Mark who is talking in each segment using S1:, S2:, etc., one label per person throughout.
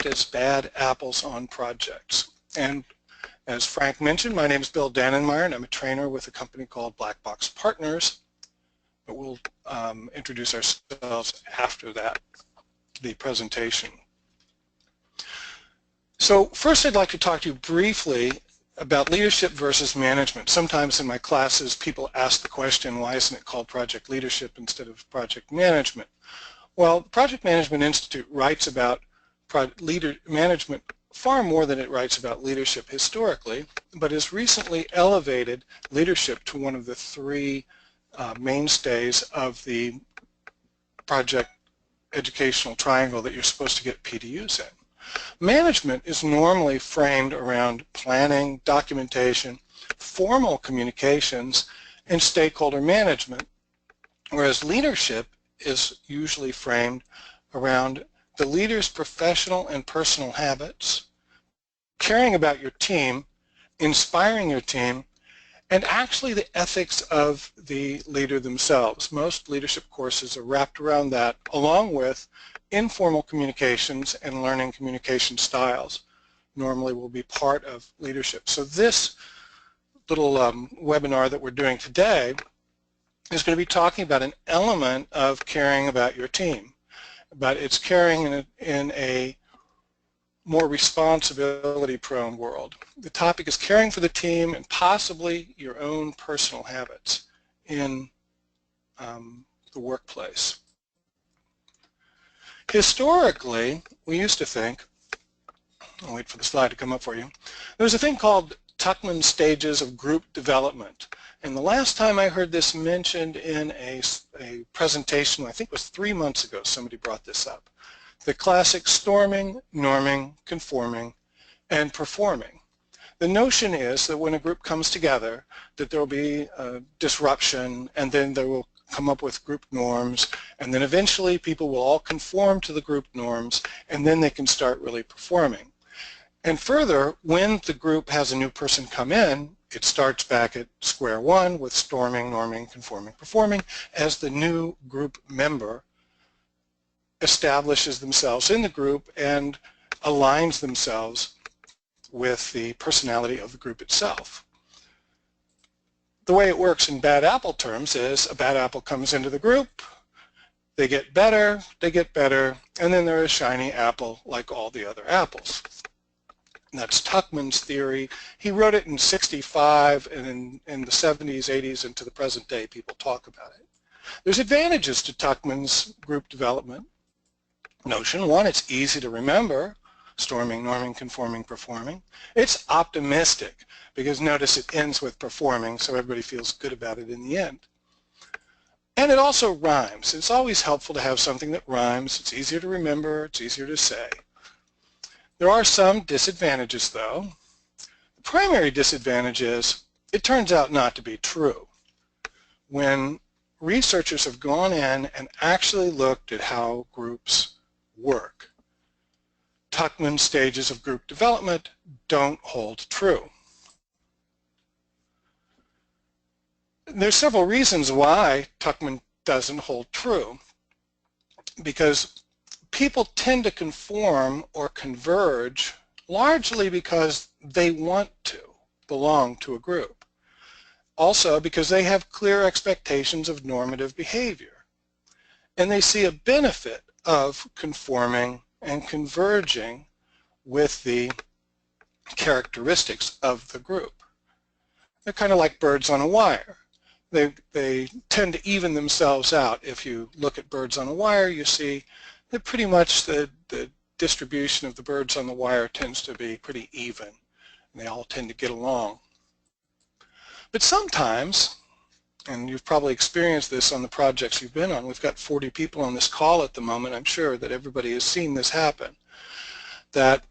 S1: act as bad apples on projects. And as Frank mentioned, my name is Bill Dannenmaier, and I'm a trainer with a company called Black Box Partners. But we'll introduce ourselves after that, the presentation. So first I'd like to talk to you briefly about leadership versus management. Sometimes in my classes people ask the question, why isn't it called project leadership instead of project management? Well, the Project Management Institute writes about management far more than it writes about leadership historically, but has recently elevated leadership to one of the three mainstays of the project educational triangle that you're supposed to get PDUs in. Management is normally framed around planning, documentation, formal communications, and stakeholder management, whereas leadership is usually framed around the leader's professional and personal habits, caring about your team, inspiring your team, and actually the ethics of the leader themselves. Most leadership courses are wrapped around that, along with informal communications and learning communication styles normally will be part of leadership. So this little webinar that we're doing today is going to be talking about an element of caring about your team, but it's caring in a more responsibility-prone world. The topic is caring for the team and possibly your own personal habits in the workplace. Historically, we used to think, I'll wait for the slide to come up for you, there was a thing called Tuckman's stages of group development. And the last time I heard this mentioned in a presentation, I think it was 3 months ago, somebody brought this up. The classic storming, norming, conforming, and performing. The notion is that when a group comes together, that there will be a disruption, and then they will come up with group norms, and then eventually people will all conform to the group norms, and then they can start really performing. And further, when the group has a new person come in, it starts back at square one with storming, norming, conforming, performing, as the new group member establishes themselves in the group and aligns themselves with the personality of the group itself. The way it works in bad apple terms is a bad apple comes into the group, they get better, and then they're a shiny apple like all the other apples. And that's Tuckman's theory. He wrote it in '65, and in the '70s, '80s, and to the present day, people talk about it. There's advantages to Tuckman's group development notion. One, it's easy to remember, storming, norming, conforming, performing. It's optimistic, because notice it ends with performing, so everybody feels good about it in the end. And it also rhymes. It's always helpful to have something that rhymes. It's easier to remember, it's easier to say. There are some disadvantages, though. The primary disadvantage is it turns out not to be true. When researchers have gone in and actually looked at how groups work, Tuckman's stages of group development don't hold true. There's several reasons why Tuckman doesn't hold true, because people tend to conform or converge largely because they want to belong to a group. Also because they have clear expectations of normative behavior, and they see a benefit of conforming and converging with the characteristics of the group. They're kind of like birds on a wire. They tend to even themselves out. If you look at birds on a wire, you see that pretty much the distribution of the birds on the wire tends to be pretty even, and they all tend to get along. But sometimes, and you've probably experienced this on the projects you've been on, we've got 40 people on this call at the moment, I'm sure that everybody has seen this happen, that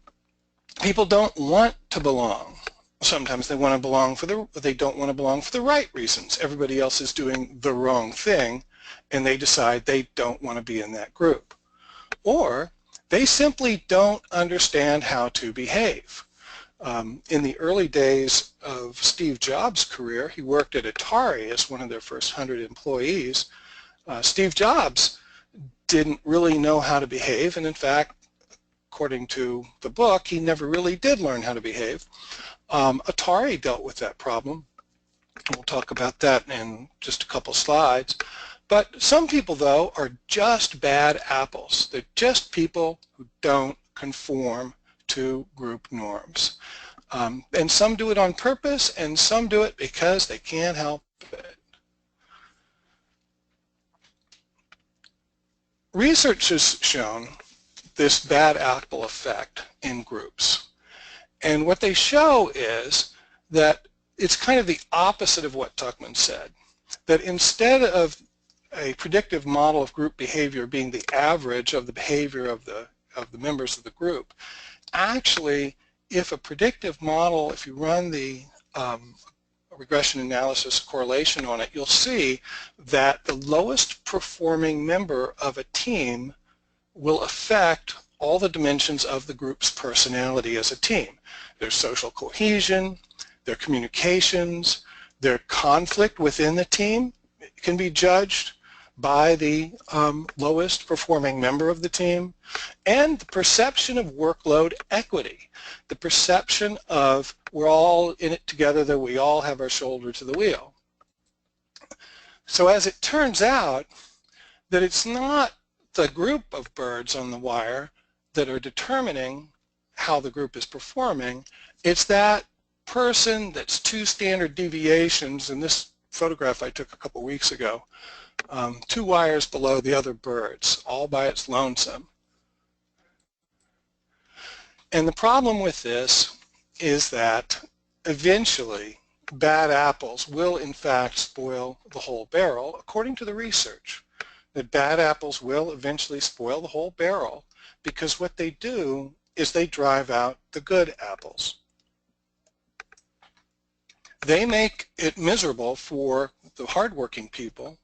S1: people don't want to belong. Sometimes they want to belong they don't want to belong for the right reasons. Everybody else is doing the wrong thing, and they decide they don't want to be in that group. Or they simply don't understand how to behave. In the early days of Steve Jobs' career, he worked at Atari as one of their first 100 employees. Steve Jobs didn't really know how to behave, and in fact, according to the book, he never really did learn how to behave. Atari dealt with that problem. We'll talk about that in just a couple slides. But some people, though, are just bad apples. They're just people who don't conform to group norms. And some do it on purpose, and some do it because they can't help it. Research has shown this bad apple effect in groups. And what they show is that it's kind of the opposite of what Tuckman said, that instead of a predictive model of group behavior being the average of the behavior of the members of the group, actually, if a predictive model, if you run the regression analysis correlation on it, you'll see that the lowest performing member of a team will affect all the dimensions of the group's personality as a team. Their social cohesion, their communications, their conflict within the team can be judged by the lowest performing member of the team, and the perception of workload equity, the perception of we're all in it together, that we all have our shoulder to the wheel. So as it turns out that it's not the group of birds on the wire that are determining how the group is performing, it's that person that's 2 standard deviations, in this photograph I took a couple weeks ago, 2 wires below the other birds, all by its lonesome. And the problem with this is that eventually bad apples will in fact spoil the whole barrel, according to the research, that bad apples will eventually spoil the whole barrel because what they do is they drive out the good apples. They make it miserable for the hardworking people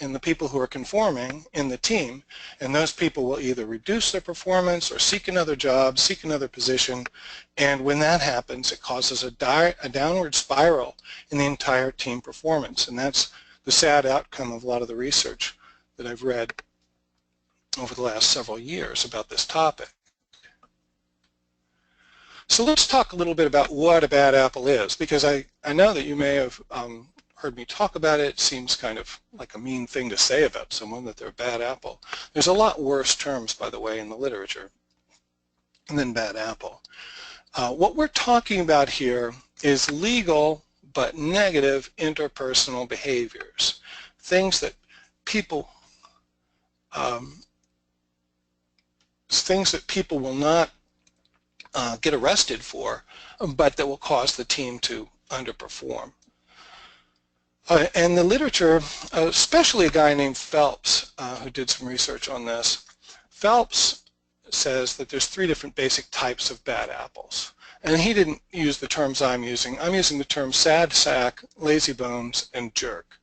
S1: and the people who are conforming in the team, and those people will either reduce their performance or seek another job, seek another position, and when that happens it causes a downward spiral in the entire team performance, and that's the sad outcome of a lot of the research that I've read over the last several years about this topic. So let's talk a little bit about what a bad apple is, because I know that you may have heard me talk about it. It seems kind of like a mean thing to say about someone, that they're a bad apple. There's a lot worse terms, by the way, in the literature than bad apple. What we're talking about here is legal but negative interpersonal behaviors, things that people will not get arrested for, but that will cause the team to underperform. And the literature, especially a guy named Phelps, who did some research on this, Phelps says that there's 3 different basic types of bad apples. And he didn't use the terms I'm using. I'm using the terms sad sack, lazy bones, and jerk.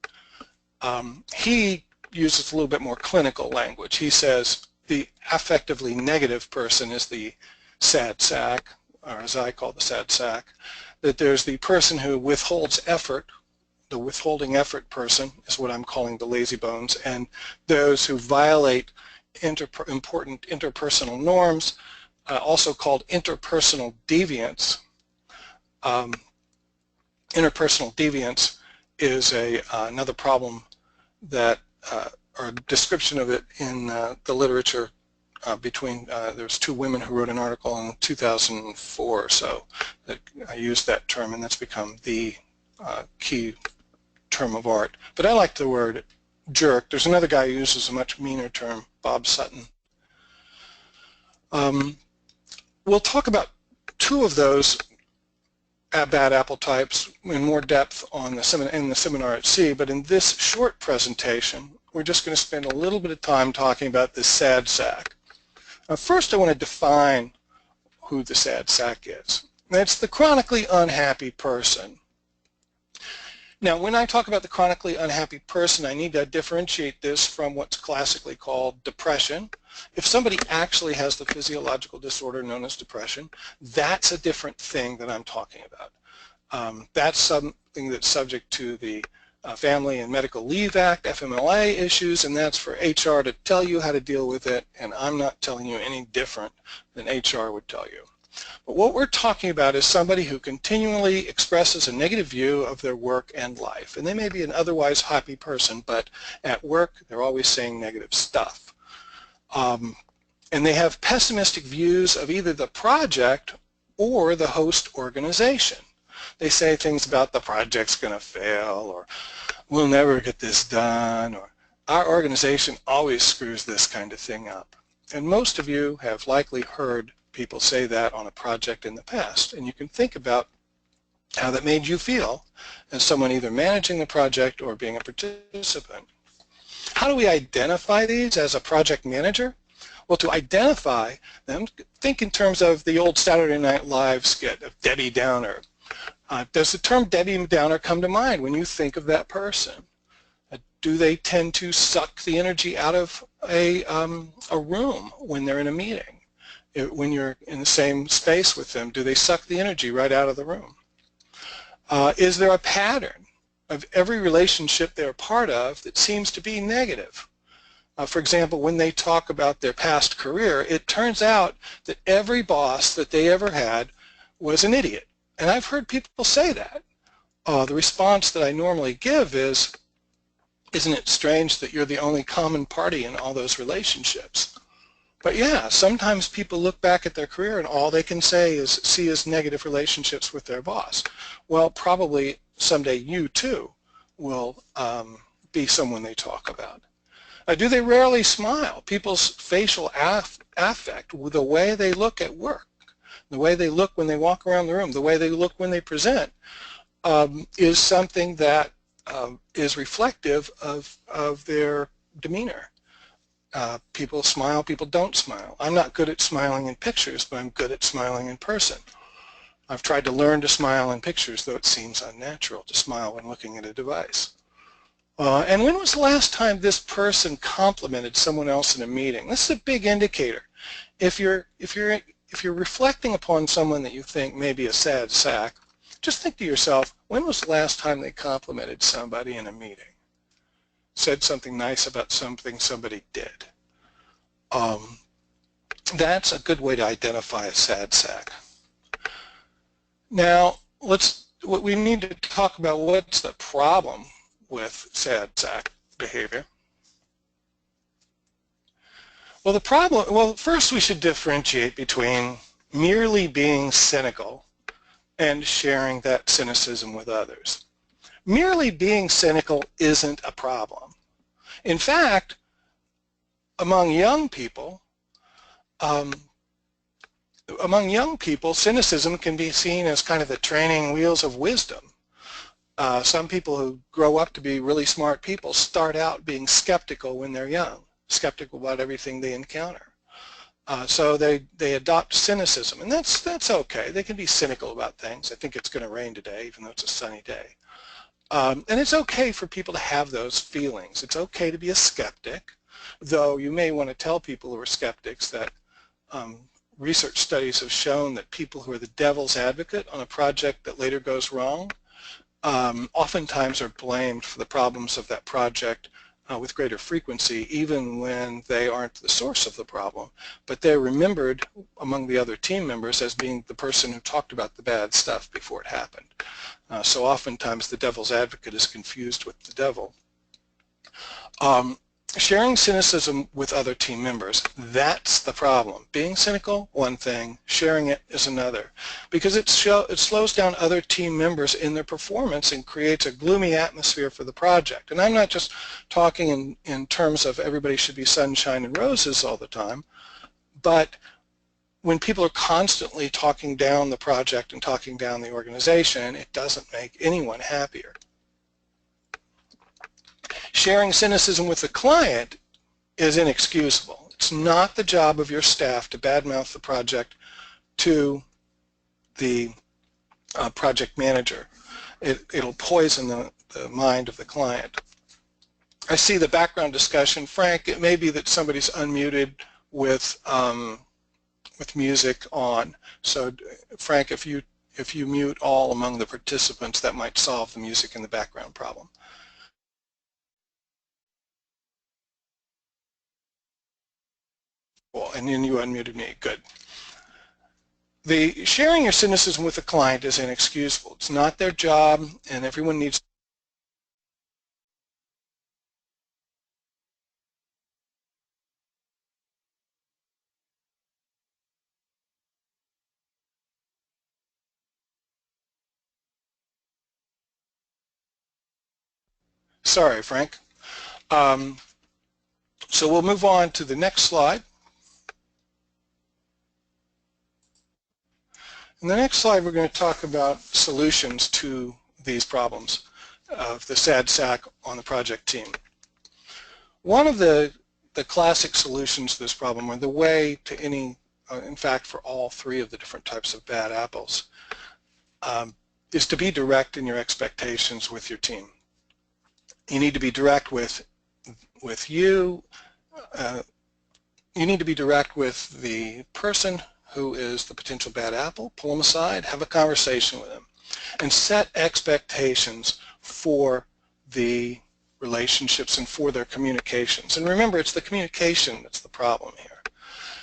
S1: He uses a little bit more clinical language. He says the affectively negative person is the sad sack, or as I call the sad sack, that there's the person who withholds effort. The withholding effort person is what I'm calling the lazy bones, and those who violate important interpersonal norms, also called interpersonal deviance. Interpersonal deviance is another problem that, or a description of it in the literature there's 2 women who wrote an article in 2004 or so that I used that term, and that's become the key term of art. But I like the word jerk. There's another guy who uses a much meaner term, Bob Sutton. We'll talk about 2 of those bad apple types in more depth in the seminar at sea, but in this short presentation we're just going to spend a little bit of time talking about the sad sack. First I want to define who the sad sack is. It's the chronically unhappy person. Now, when I talk about the chronically unhappy person, I need to differentiate this from what's classically called depression. If somebody actually has the physiological disorder known as depression, that's a different thing that I'm talking about. That's something that's subject to the Family and Medical Leave Act, FMLA issues, and that's for HR to tell you how to deal with it, and I'm not telling you any different than HR would tell you. But what we're talking about is somebody who continually expresses a negative view of their work and life, and they may be an otherwise happy person, but at work they're always saying negative stuff. And they have pessimistic views of either the project or the host organization. They say things about the project's going to fail, or we'll never get this done, or our organization always screws this kind of thing up. And most of you have likely heard people say that on a project in the past, and you can think about how that made you feel as someone either managing the project or being a participant. How do we identify these as a project manager? Well, to identify them, think in terms of the old Saturday Night Live skit of Debbie Downer. Does the term Debbie Downer come to mind when you think of that person? Do they tend to suck the energy out of a room when they're in a meeting? When you're in the same space with them, do they suck the energy right out of the room? Is there a pattern of every relationship they're part of that seems to be negative? For example, when they talk about their past career, it turns out that every boss that they ever had was an idiot. And I've heard people say that. The response that I normally give is, isn't it strange that you're the only common party in all those relationships? But yeah, sometimes people look back at their career and all they can see is negative relationships with their boss. Well, probably someday you too will be someone they talk about. Do they rarely smile? People's facial affect, the way they look at work, the way they look when they walk around the room, the way they look when they present, is something that is reflective of their demeanor. People smile, people don't smile. I'm not good at smiling in pictures, but I'm good at smiling in person. I've tried to learn to smile in pictures, though it seems unnatural to smile when looking at a device. And when was the last time this person complimented someone else in a meeting? This is a big indicator. If you're reflecting upon someone that you think may be a sad sack, just think to yourself, when was the last time they complimented somebody in a meeting? Said something nice about something somebody did. That's a good way to identify a sad sack. Now, we need to talk about what's the problem with sad sack behavior. Well, first we should differentiate between merely being cynical and sharing that cynicism with others. Merely being cynical isn't a problem. In fact, among young people, cynicism can be seen as kind of the training wheels of wisdom. Some people who grow up to be really smart people start out being skeptical when they're young, skeptical about everything they encounter. So they adopt cynicism, and that's okay. They can be cynical about things. I think it's going to rain today, even though it's a sunny day. And it's okay for people to have those feelings. It's okay to be a skeptic, though you may want to tell people who are skeptics that research studies have shown that people who are the devil's advocate on a project that later goes wrong oftentimes are blamed for the problems of that project with greater frequency, even when they aren't the source of the problem. But they're remembered among the other team members as being the person who talked about the bad stuff before it happened. So oftentimes the devil's advocate is confused with the devil. Sharing cynicism with other team members, that's the problem. Being cynical, one thing, sharing it is another, because it slows down other team members in their performance and creates a gloomy atmosphere for the project. And I'm not just talking in terms of everybody should be sunshine and roses all the time, but when people are constantly talking down the project and talking down the organization, it doesn't make anyone happier. Sharing cynicism with the client is inexcusable. It's not the job of your staff to badmouth the project to the project manager. It'll poison the mind of the client. I see the background discussion. Frank, it may be that somebody's unmuted with music on. So Frank, if you mute all among the participants, that might solve the music in the background problem. And then you unmuted me. Good. The sharing your cynicism with the client is inexcusable. It's not their job, and everyone needs. Sorry, Frank. So we'll move on to the next slide. In the next slide, we're going to talk about solutions to these problems of the sad sack on the project team. One of the classic solutions to this problem, or the way to any, in fact, for all three of the different types of bad apples, is to be direct in your expectations with your team. You need to be direct with you. You need to be direct with the person who is the potential bad apple, pull them aside, have a conversation with them, and set expectations for the relationships and for their communications. And remember, it's the communication that's the problem here.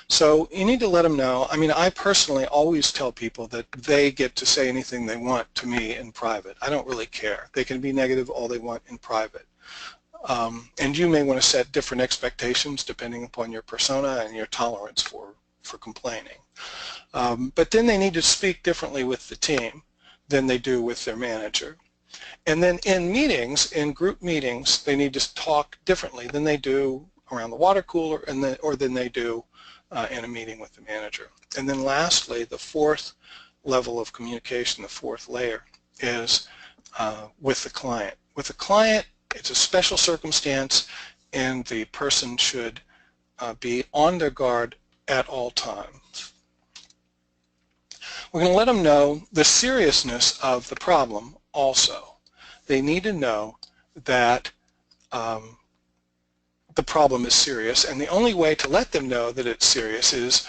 S1: So you need to let them know. I mean, I personally always tell people that they get to say anything they want to me in private. I don't really care. They can be negative all they want in private. And you may want to set different expectations depending upon your persona and your tolerance for complaining. But then they need to speak differently with the team than they do with their manager. And then in meetings, in group meetings, they need to talk differently than they do around the water cooler or than they do in a meeting with the manager. And then lastly, the fourth level of communication, the fourth layer, is with the client. With the client, it's a special circumstance, and the person should be on their guard at all times. We're going to let them know the seriousness of the problem also. They need to know that the problem is serious, and the only way to let them know that it's serious is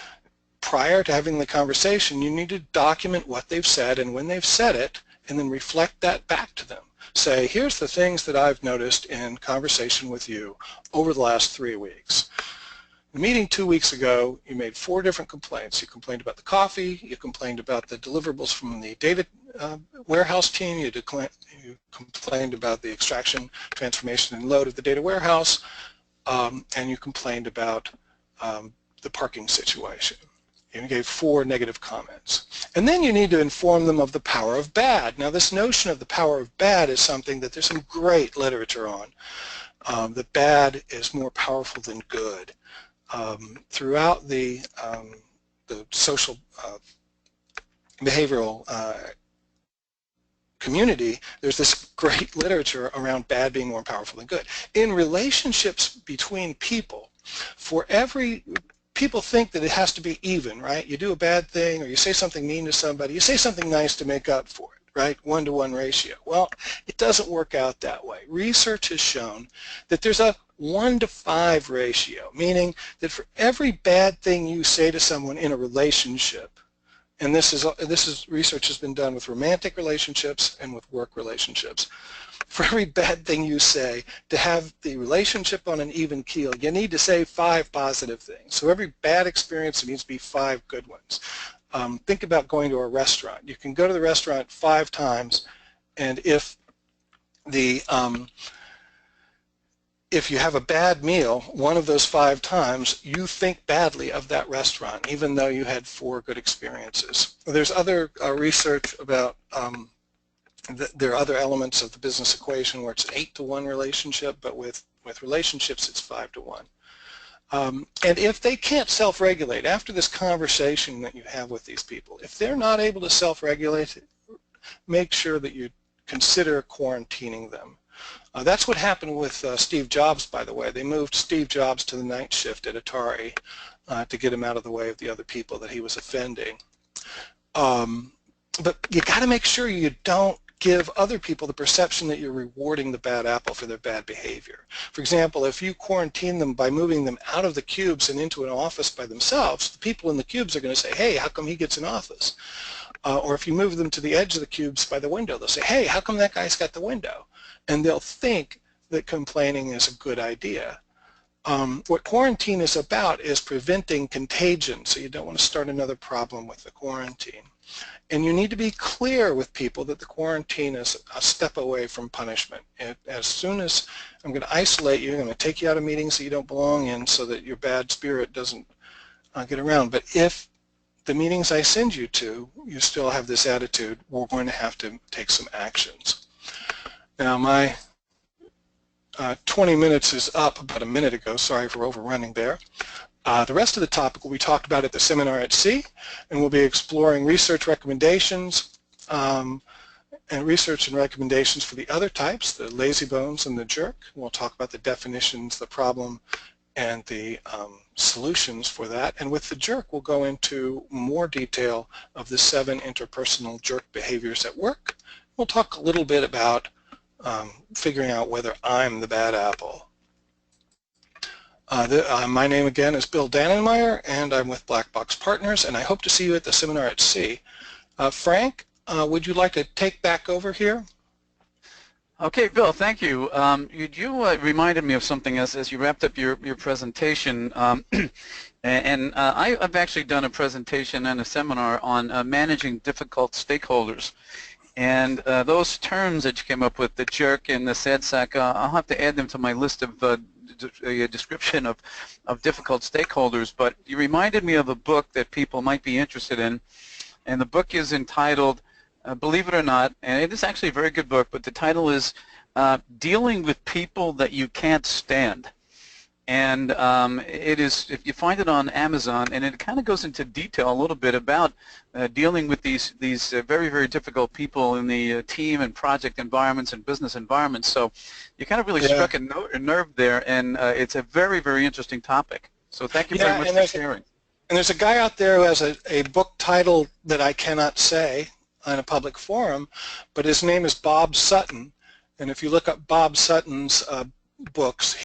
S1: prior to having the conversation, you need to document what they've said and when they've said it, and then reflect that back to them. Say, here's the things that I've noticed in conversation with you over the last 3 weeks. In the meeting 2 weeks ago, you made 4 different complaints. You complained about the coffee, you complained about the deliverables from the data warehouse team, you complained about the extraction, transformation, and load of the data warehouse, and you complained about the parking situation. You gave 4 negative comments. And then you need to inform them of the power of bad. Now, this notion of the power of bad is something that there's some great literature on. That bad is more powerful than good. Throughout the social behavioral community, there's this great literature around bad being more powerful than good. In relationships between people, people think that it has to be even, right? You do a bad thing or you say something mean to somebody, you say something nice to make up for it, right? 1-to-1 ratio. Well, it doesn't work out that way. Research has shown that there's a 1-to-5 ratio, meaning that for every bad thing you say to someone in a relationship, and this is research has been done with romantic relationships and with work relationships. For every bad thing you say, to have the relationship on an even keel, you need to say 5 positive things. So every bad experience, it needs to be 5 good ones. Think about going to a restaurant. You can go to the restaurant 5 times, and if you have a bad meal, one of those 5 times, you think badly of that restaurant, even though you had 4 good experiences. There's other research about there are other elements of the business equation where it's an 8-to-1 relationship, but with relationships it's 5-to-1. And if they can't self-regulate, after this conversation that you have with these people, if they're not able to self-regulate, make sure that you consider quarantining them. That's what happened with Steve Jobs, by the way. They moved Steve Jobs to the night shift at Atari to get him out of the way of the other people that he was offending. But you got to make sure you don't give other people the perception that you're rewarding the bad apple for their bad behavior. For example, if you quarantine them by moving them out of the cubes and into an office by themselves, the people in the cubes are going to say, hey, how come he gets an office? Or if you move them to the edge of the cubes by the window, they'll say, hey, how come that guy's got the window? And they'll think that complaining is a good idea. What quarantine is about is preventing contagion, so you don't want to start another problem with the quarantine. And you need to be clear with people that the quarantine is a step away from punishment. As soon as I'm going to isolate you, I'm going to take you out of meetings that you don't belong in so that your bad spirit doesn't get around. But if the meetings I send you to, you still have this attitude, we're going to have to take some actions. Now my 20 minutes is up about a minute ago. Sorry for overrunning there. The rest of the topic will be talked about at the seminar at sea, and we'll be exploring research recommendations and research and recommendations for the other types, the lazy bones and the jerk. We'll talk about the definitions, the problem, and the solutions for that. And with the jerk, we'll go into more detail of the 7 interpersonal jerk behaviors at work. We'll talk a little bit about figuring out whether I'm the bad apple. My name again is Bill Dannenmaier, and I'm with Black Box Partners, and I hope to see you at the seminar at sea. Frank, would you like to take back over here?
S2: Okay, Bill, thank you. You reminded me of something as you wrapped up your presentation, and I've actually done a presentation and a seminar on managing difficult stakeholders. And those terms that you came up with, the jerk and the sad sack, I'll have to add them to my list of a description of difficult stakeholders. But you reminded me of a book that people might be interested in, and the book is entitled, believe it or not, and it is actually a very good book, but the title is Dealing with People That You Can't Stand. And it is, if you find it on Amazon, and it kind of goes into detail a little bit about dealing with these very, very difficult people in the team and project environments and business environments. So you kind of really struck a nerve there, and it's a very, very interesting topic. So thank you very much for sharing.
S1: And there's a guy out there who has a book title that I cannot say on a public forum, but his name is Bob Sutton. And if you look up Bob Sutton's books,